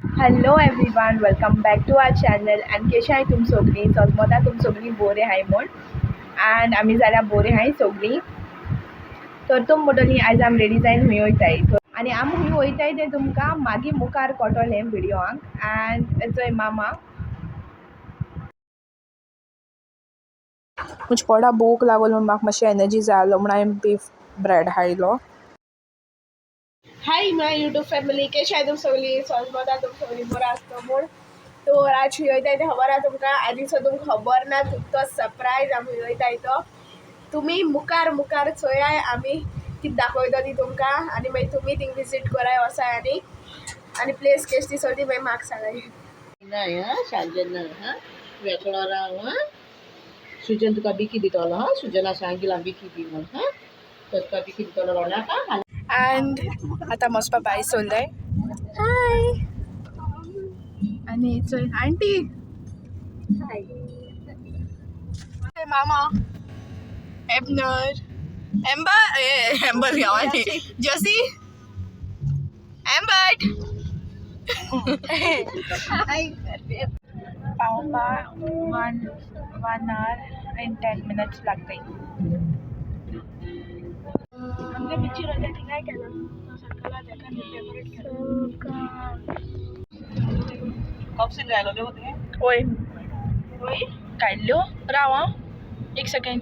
Hello everyone, welcome back to our channel. आणि कशें आहाय तुम सगळीं? सोजमोता तुम सगळीं बरे आहाय म्हूण. अँड आमी जाल्यार बरे आहाय सगळीं. तर तुम म्हणटली आयज आमी रेडी जावन खंय वयताय. आनी आमी खंय वयताय तें तुमकां मागीर मुखार कळटलें व्हिडियोआंक. अँड चोय मामा मुझ पोडा भूक लागलो म्हूण म्हाका मातशी एनर्जी जाय आसलो म्हूण हांवें बीफ ब्रेड हाडलो. हाय माय यूट्यूब फॅमिली, कशें आहाय तुम सगळीं? सोजमोता तुम सगळीं बरो आसता म्हूण. तर आज खंय वयताय तें खबर आहा तुमकां? आदींचो तुमकां खबर ना, तो सरप्रायज आमी खंय वयताय तो. तुमी मुखार मुखार चोयाय आमी कितें दाखयता ती तुमकां. आनी मागीर तुमी थिंग विजीट कराय वसाय आनी प्लेस केश ती ती मागीर म्हाका सांगाय. नाही हा सांजेन नाही हा वेगळो राव हा. सुजन तुका बिकी दितलो हा. सुजना सांगिला बिकी दी म्हूण हा. तर तुका बिकी दितलो रोनाका. अँड आतां वचपा भायर सरलें. हाय. आनी चोय आंटी. हाय. मामा एबनर एम्बर गांवांनी जसी एम्बर्ट पावपा 1 hour and 10 minutes लागताय. आमच्या बिचीर वयता थिंग काय केलं सर्कला तेका डेकोरेट केलं. कपसीन राहिलो देव ते. ओय ओय काडल्यो राव हां 1 second.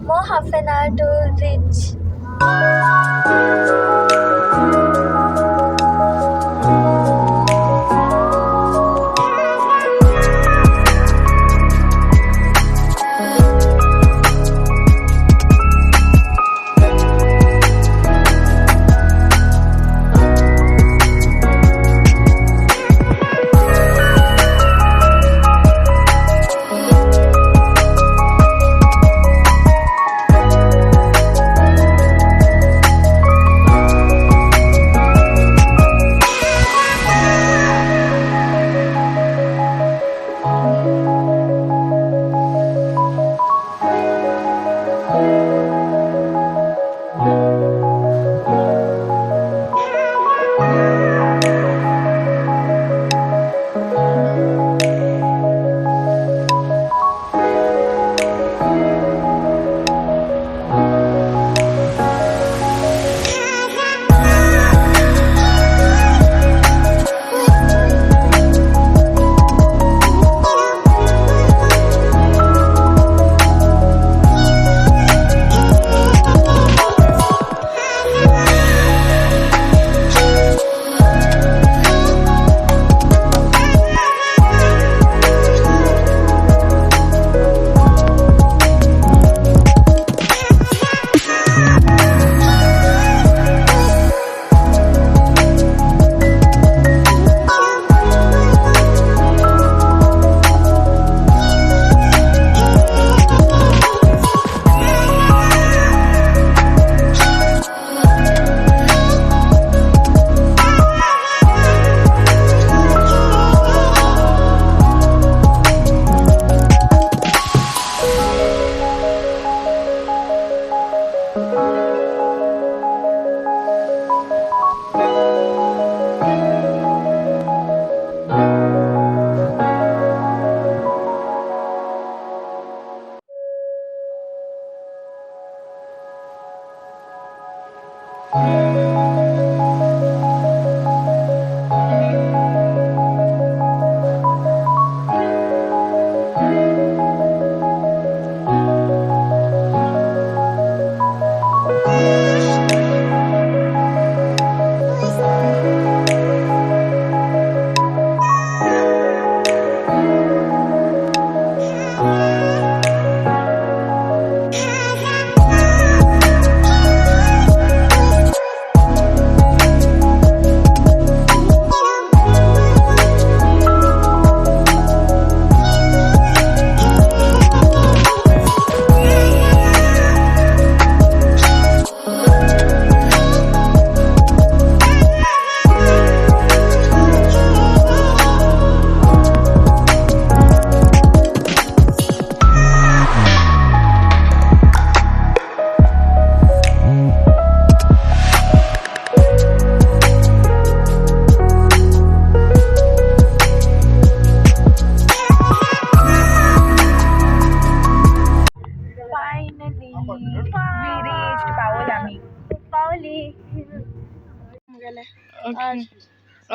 More half an hour to reach.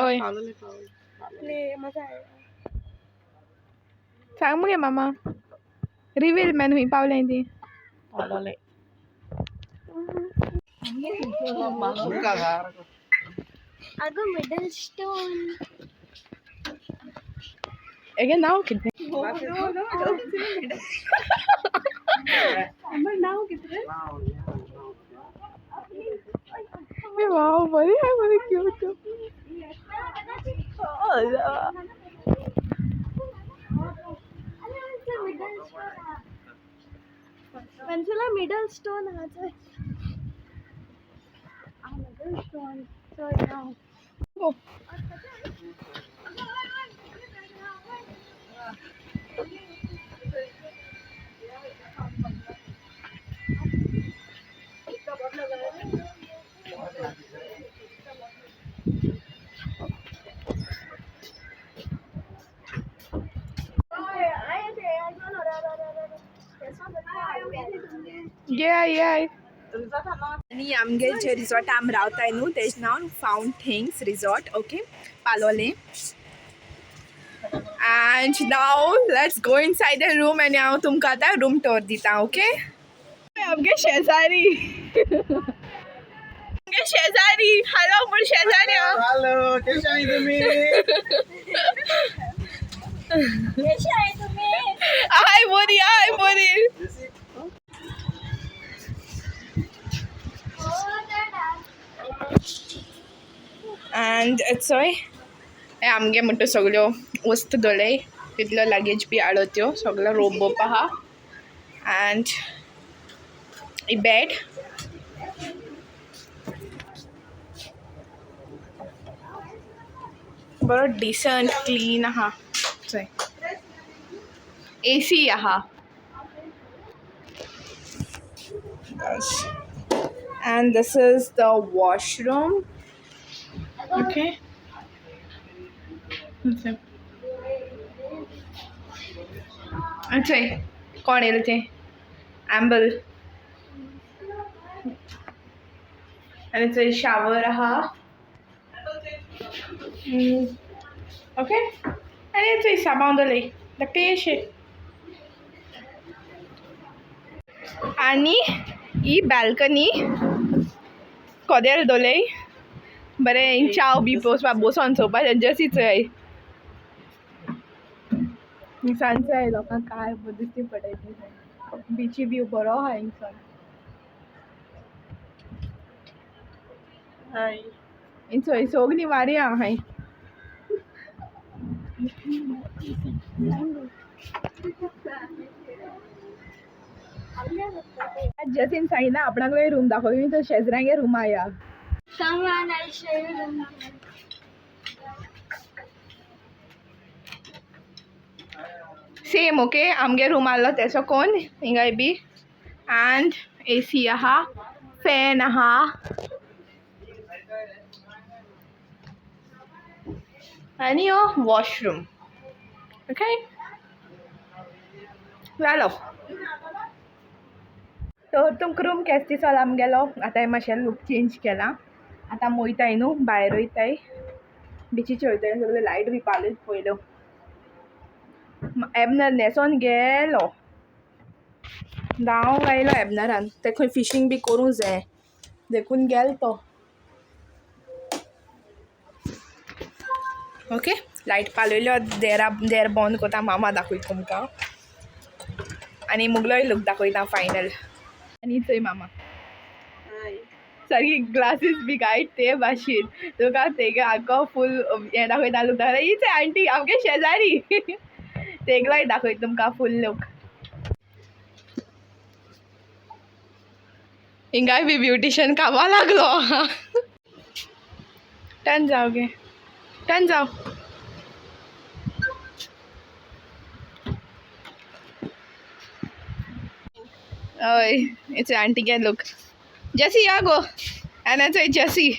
ओय पावलोले पावलोले ले मजा आहे सांग मगे मामा रिवील मेनू ही पावलें ती पावलोले अगं मिडल स्टोन अगे नाव कितने नाव कितने वाव बड़ी है बड़ी क्यूट पेंसिला middle stone middle stone so now oh yeah आणि आमगे जे रिसॉर्ट आम रावताय न्हू तेज नाव found things resort okay Palolem and now let's go inside the room and हांव तुमकां आतां रूम टूर दिता ओके आमगे शेजारी आमगे शेजारी हॅलो म्हण शेजारी हॅलो कशे आहे तुम्ही कशी आहे तुम्ही हाय बोरी and it's why आमगे म्हणटा सगळ्यो वस्तू दवरल्याय तितलो लगेज बी हाडो त्यो सगळो रोबोप आहा and a bed बरो डिसेंट क्लीन आहा चोय AC आहा and this is the washroom okay अच्छा कौन येले ते एम्बल and it's a shower आहा okay and it's a सामान दले लगते शे आणि ही बाल्कनी कोदेल दोले बरें चाव बी बसोन चोवपाचें जशी चोय सांजचो आहे लोकांक काय दिश्टी पडटा बिची व्यू बरो आहा हिंगसर हाय चोय सोगली वारी आहा हाय जसीन सांगितलं आपणाक रूम दाखव तो शेजरांगे रूम आया सेम ओके आमगे रूम आलो तेसो कोण हिंगाय बी and AC आहा फॅन आहा आणि हो वॉशरूम ओके जालो तर तुमकां रूम केस दिसोल आमगेलो आतां मातशें लूक चेंज केला आतां वयताय न्हू भायर वयताय बिचीचे वयताय सगळे लायट बी पालयत पयलो एबनर न्हेसोन गेलो धांव आयलो एबनरान ते खंय फिशींग बी करूं जाय देखून गेल तो ओके लायट पालयल्यो देर बंद कोता मामा दाखयता तुमकां आनी मुगलोय लूक दाखयता फायनल आनी चोय मामा सारकी ग्लासीस बी गायट ते भाशेन तुका तेगे आको फूल हें दाखयता लूक दाखयता हीच आंटी आमगे शेजारी तेगलोय दाखयता तुमकां फूल लूक हिंगाय बी ब्युटिशियन कामा लागलो टर्न जाओ गे टर्न जाओ ओय इट्स आंटी के लुक जसी या गो एंड इट्स जसी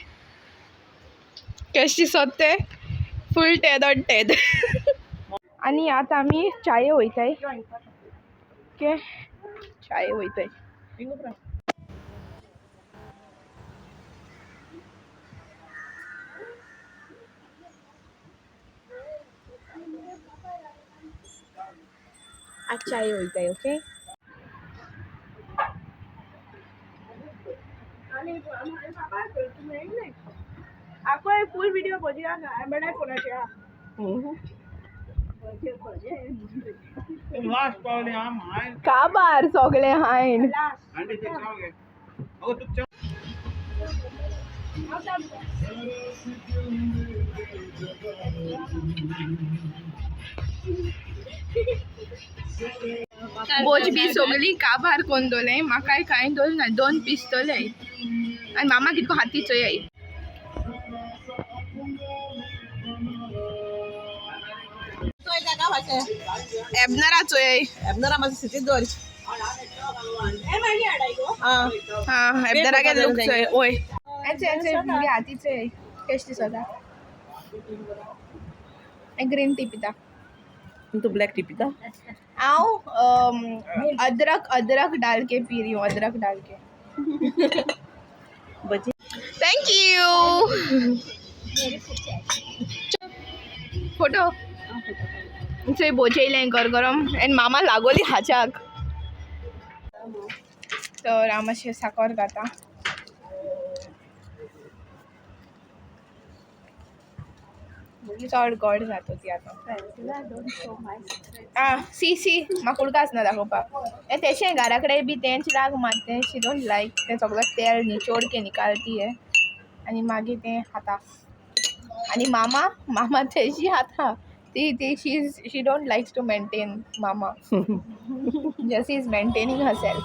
कशी सोदते फूल टेद ऑन टेद आणि आतां आमी चाये वयताय ओके चाये वयताय अच्छा ये वयताय ओके आपको फुल वीडियो बघूया ना बडा कोणाचे लास्ट पावले आम हाय का बार सगळे हायन अंडे ते चावगे अगो तू चाव बोच बी सोगली काबार कोण दोले म्हाकाय कांय दोल ना 2 पीस दोले आणि मामा कितको हाती चोय तोय जागा भाषे एबनरा चोय एबनरा माझी स्थिती दोर ए मागी आडाय गो हां एबनरा के लुक चोय ओय ऐसे मुगे हाती चोय टेस्टी सोदा ग्रीन टी पिता तू ब्लैक टी पीता आओ अदरक डाल के पी रही हूँ अदरक डाल के बची थैंक यू फोटो से बोचेले गरगरम एंड मामा लागोली हाचाक तर हांव मातशें साकर घाता चड गोड जाता ती आतां सी म्हाका उडका आसना दाखोवपाक तेशें घरा कडेन बी तेंच राग मात तें शी डोंट लायक तें सगळें तेल निचोड के निकालती है आनी मागीर तें खाता आनी मामा तेशी खाता ती she don't likes to maintain मामा just is maintaining herself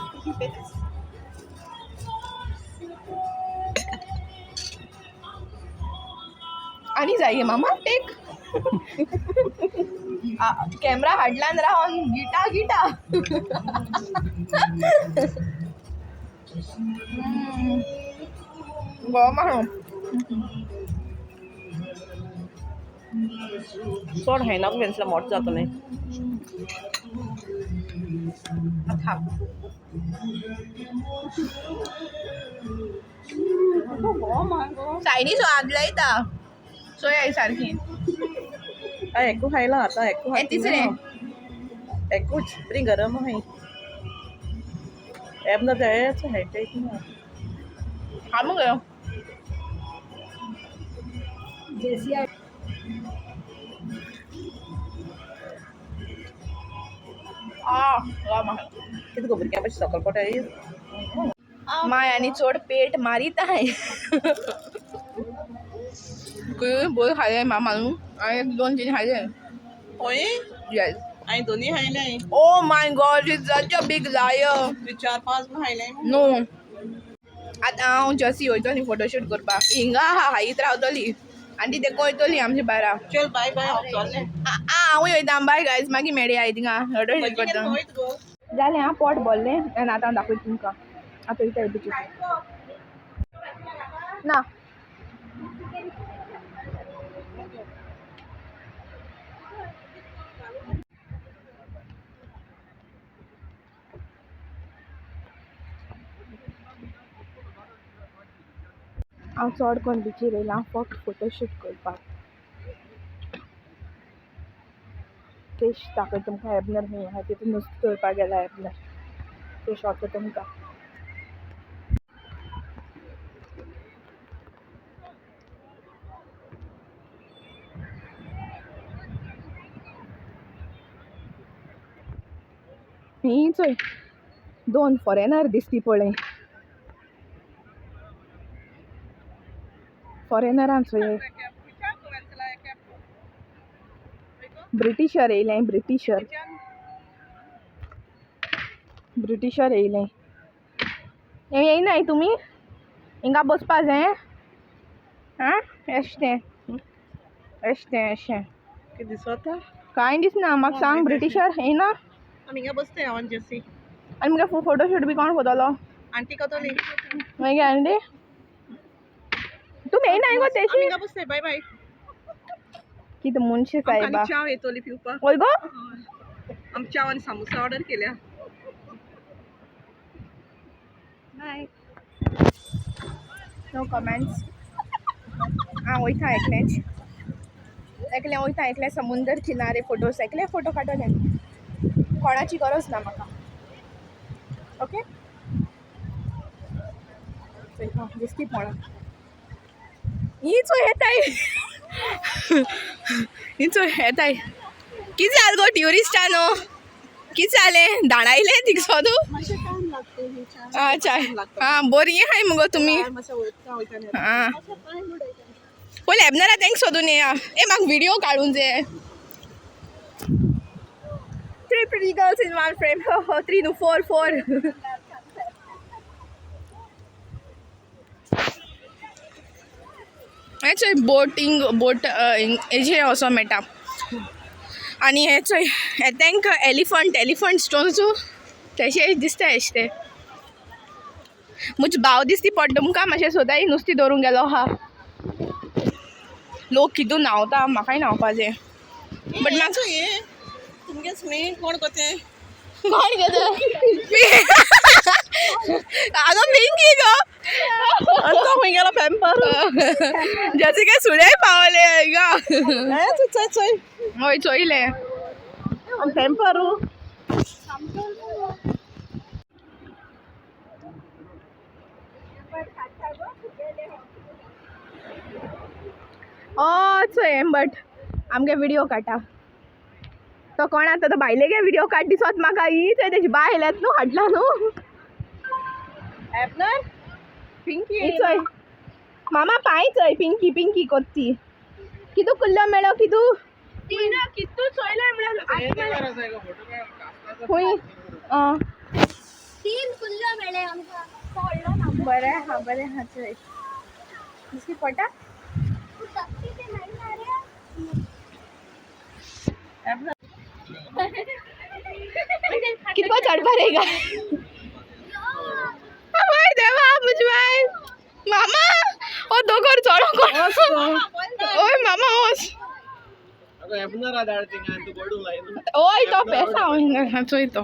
आनी जाय मामा टेक कॅमेरा हाडल्यान रावन गिटा गो म्हणून चड हायनाक वेन्सला मोट जातलें सायडी स्वाद लायता सोय सारकी एकू खायला आता एकू तिसरे एकूच बरी गरम आहे एबना तेच हायटे हा मग कितें खबर क्या मातशें सकल पोटाय माय आनी चड पेट मारीत आहे बोल खाले मामा न्हू हांवें 2-3 खाले होय येस हांवें दोनी खायले oh my God is such a big liar 4-5 खायले नो आतां हांव जसी वयतली न्ही फोटोशूट करपाक हिंगा हायत रावतली आनी ती कोयतली आमची बारा चल बाय बाय हांव चल्लें हांवूय वयता बाय गायज मागीर मेळया हाय थिंगा फोटोशूट करता वयत गो जालें हां पोट भरलें आनी आतां हांव दाखयता तुमकां आतां वयता हें ना हांव चड कोण बिचीर येयलां फक्त फोटोशूट करपाक फिश दाखयता तुमकां एबनर खंय आहा तितून नुस्तें धरपाक गेला एबनर फिश दाखयता तुमकां ही चोय 2 फॉरेनर दिसती पळय फॉरेनरां चोय ब्रिटिशर येयलें ब्रिटिशर येयलें हें येयनाय तुमी हिंगा बसपा जाय आं एशें कितें दिसता कांय दिसना म्हाका सांग ब्रिटिशर येयना आमी हिंगा बसते हांव जसी आनी मुगे फोटोशूट बी कोण कोरतलो आंटी कोतोली मागीर आंटी तुमी येयनाय गो तेशी हिंगा बसते बाय बाय कितें मुनशी सायबा चाव येतोली पिवपाक वय गो आमी चाव आनी सामोसा ऑर्डर केल्या बाय नो कमेंट्स हांव वयता एकलें वयता एकलें समुंदर किनारे फोटो काडटलें कोणाची गरज ना म्हाका ओके दिसती पळा हीच येताय हीच येताय कितें जालें गो ट्युरिस्टा न्हू कितें जालें धाडायलें थिक सोदू अच्छा हां बरी हाय मुगो तुमी हां पयलें एबनरा तेंक सोदून येया ए म्हाका व्हिडिओ काडून जाय 3 pretty girls in one frame 3 no 4 हें बोटींग बोट हेजेर वचों मेळटा आनी हे चोय हे तांकां एलिफंट स्टोन्स तशें दिसता एशें ते म्हजो भाव दिसती पडटा मुखार मातशें सोदाय नुस्तें दवरूंक गेलो आहा लोक कितू न्हांवता म्हाकाय न्हांवपा जाय बट कोण कोते कोण घेता आगो पिंकी गो तो खंय गेलो पॅम्पर जसे काय सुड्याय पावले गा चोय होय चोयले पॅम्पर चोय बट आमगे व्हिडिओ काडटा तो कोण आतां तो भायले गे व्हिडिओ काड दिसोत म्हाका ही चोय तेजी बाय आयल्यात न्हू हाडला न्हू एबनर पिंकी चोय मामा पांय चोय पिंकी कोत्ती कितू कुल्लो मेळो कितू कितू चोयले म्हणून खूंय तीन कुल्ल्यो मेळे आमकां पडलो ना बरें हा चोय दिसती पडटा तू सक्ती ते नाही ना रे कितको चढपा रे गा ओय देवा मुझ भाई मामा ओ दोगर चढो कोण ओय मामा ओस अगो एबनर आडाळती गाय तू बडू लायन ओय तो पैसा होय चोय तो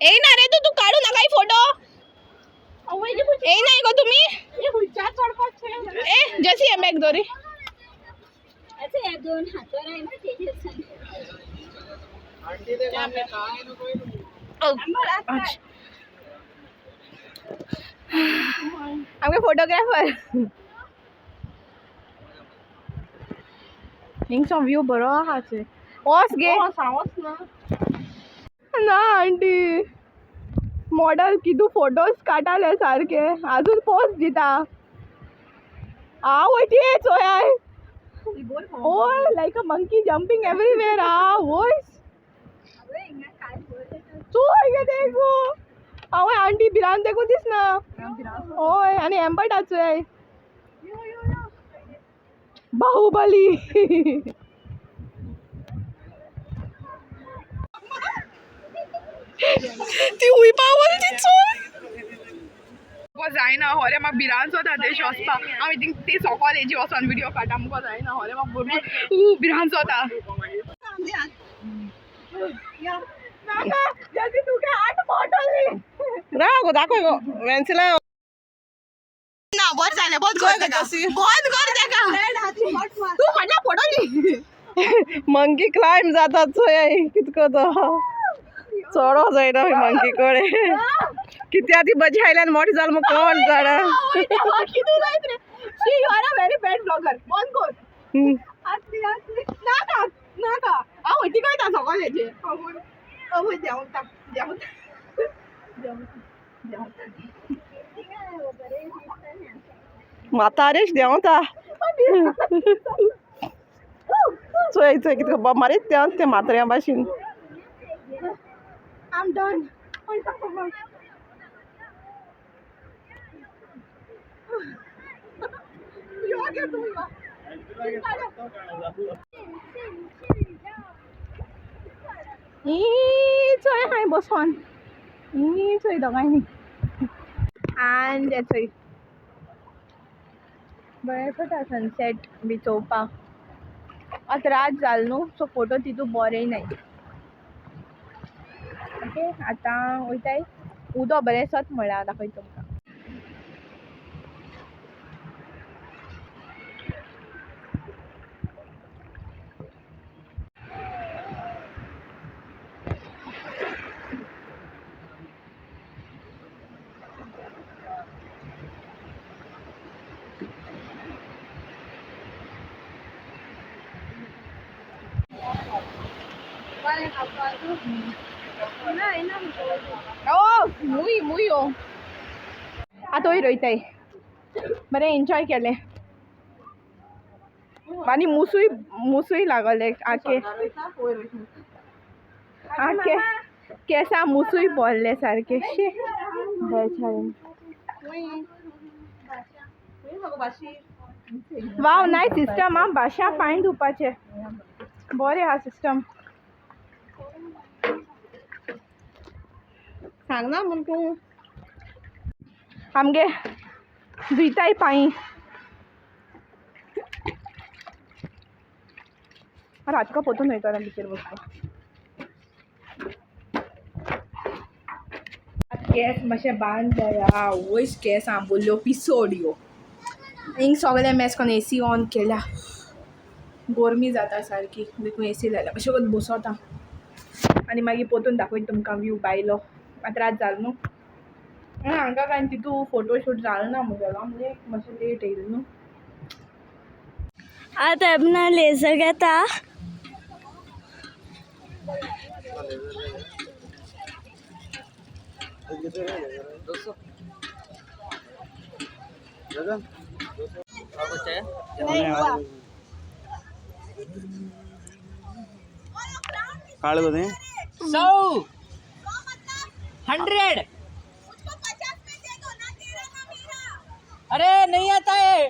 ए ना रे तू काढू नका फोटो ए नाही गो तुम्ही ए जशी आहे बॅग दोरी असे या दोन हातावर आहे ना ते आंटी दे काम में काय न कोई आमगे फोटोग्राफर हिंगसो व्यू बरो आहा चोय वच गे सावस ना ना आंटी मॉडल कितू फोटोज काटाले सारखे अजून पोस्ट दिता वयती चोय ओय like a monkey jumping everywhere voice चोय गे देखो आवय आंटी भिरांत देखो दिसना ओय आनी एम्बटा चोय बाहुबली ती हुई पावल ती चोय जायना होरे म्हाका भिरांत जाता तेश वचपा हांव थिंक ते सकाळ हेजी वचोन व्हिडिओ काडटा मुगो जायना होरे म्हाका भरपूर भिरांत जाता जल्दी तुगे आठ बॉटल राव दाखव गो वेन्सिला ना बंद जालें बंद कर तेका बंद कर तेका तू म्हटला फोटो ली मंकी क्लाइम जाता चोय कितको तो चोडो जायना मंकी कोडे किती आधी बजी आयल्यान मोठी जाल मग कोण जाणा शी you are a very bad blogger बंद कर आतली नाका नाका हांव हयती कळटा सकाळ हेजे आवय देंवता म्हातारेश देंवता चोय चोय कितको बाब मारीत ते म्हाताऱ्या भाशेन I'm done. चोय हाय बसोन चोय दोगांयनी आनी ते चोय बरें जाता सनसेट बी चोवपाक आतां रात जाल न्हू सो फोटो तितू बरें नाय ओके आतां वयताय उदो बरें सत म्हळ्यार दाखयता तुमकां मुई आता वय रोयताय बरें एन्जॉय केलें आनी मुसूय लागले आखे आखे केसा मुसूय पडले सारके वाव नायस सिस्टम हा भाशा पांय धुवपाचे बरें हा सिस्टम सांग ना म्हण तूं आमगे धुयताय पांय रातका पोतून वयता भितर बसता केस मातशें बांद जाया वयस केस आंबोल्यो पिसोड्यो हिंग सगळें मेस कोन एसी ऑन केल्या गोरमी जाता सारकी देखून एसी लायल्या अशें करून बसोता आनी मागीर पोतून दाखयता तुमकां व्यू बायलो आतां रात जाल न्हू हांगा काय तितू फोटोशूट जाल ना मुगेलो म्हणजे मातशें लेट येयली न्हू आतां अपना लेजर घेता काले बने 100 100 अरे नहीं आता है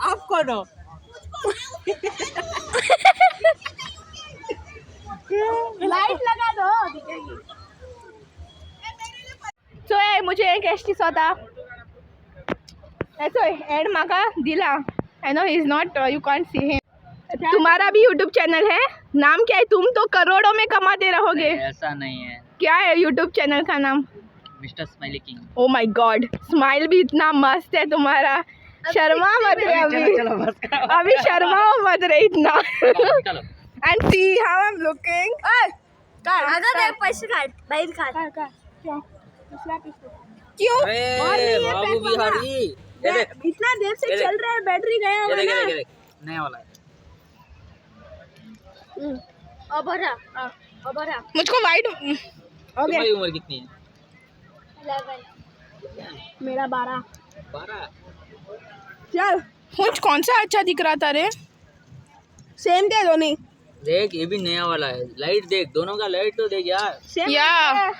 आपको नो लाइट लगा दो दिखेगी सो मुझे एक एसटी स्वता ऐसो एड माका दिला I know he is not you can't see him तुम्हारा भी यूट्यूब चैनल है नाम क्या है तुम तो करोड़ों में कमाते रहोगे ऐसा नहीं है क्या है यूट्यूब चैनल का नाम mister smiley king O my God smile भी इतना मस्त है तुम्हारा शर्मा मत रे अभी शर्माओ मत रे इतना निकालो and see how I am looking अगर एक पैसे काट बाहर काट क्यों अरे बाबू बिहारी ये देख इतना देर से ये चल रहा है बैटरी गया ये हुआ देख ना ये देख ये देख नया वाला है अबरा मुझको वाइट तुम्हारी उम्र कितनी है 11 मेरा 12 12 चल मुझ कौन सा अच्छा दिख रहा था रे सेम क्या दोनों देख ये भी नया वाला है लाइट देख दोनों का लाइट तो देख यार या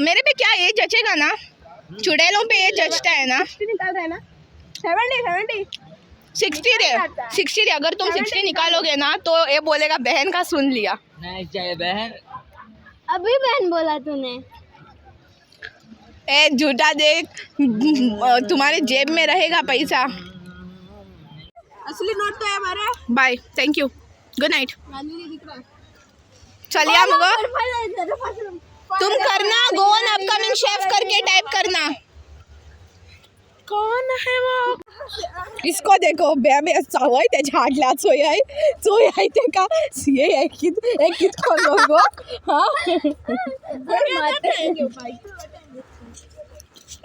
मेरे पे क्या ये जचेगा ना चुड़ैलों पे ये जचता है ना 60 निकाल रहा है ना 70 60 रे 60 रे अगर तुम 60 निकालोगे ना तो ये बोलेगा बहन का सुन लिया नहीं चाहिए बहन अभी बहन बोला तूने ए झूठा देख तुम्हारे जेब में रहेगा पैसा असली नोट तो है हमारा bye thank you good night चलिए मगो तुम करना गोवन अपकमिंग शेफ करके टाइप करना कौन है वो इसको देखो बे बे सवय त्याच्या हाडल्यात सोय ते का ये एक कित कोलो गो हां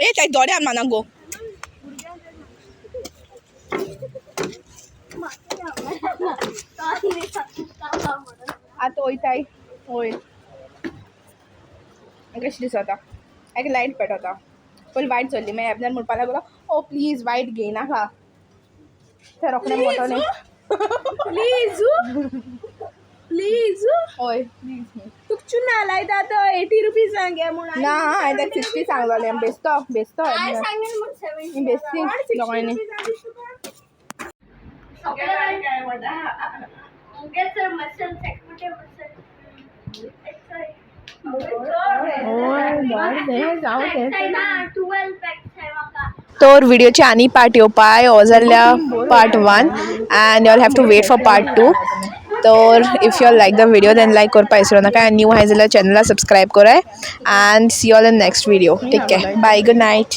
ए ताई दोड्यान माना गो आता वयताय वय कशी दिसता एक लायट पेटवता फुल वायट चल्ली मागीर आपल्यान म्हणपा लागलो ओ प्लीज वायट घेयनाका ते रोखडें मोटोने प्लीज प्लीज हय तुका चुना लायता तो 80 रुपीज सांगे म्हणून ना हांवें ताका 60 सांगलोलें बेस्तो बेस्ती लोकांनी तर व्हिडिओची आनी पार्ट येवपाय हो जाल्ल्या part 1 and you all have to wait for part 2 तर if you all like the video then like करपा विसरू नाका एंड न्यू आहाय जाल्यार चॅनला सबस्क्राइब कराय and see you all in next video take care bye good night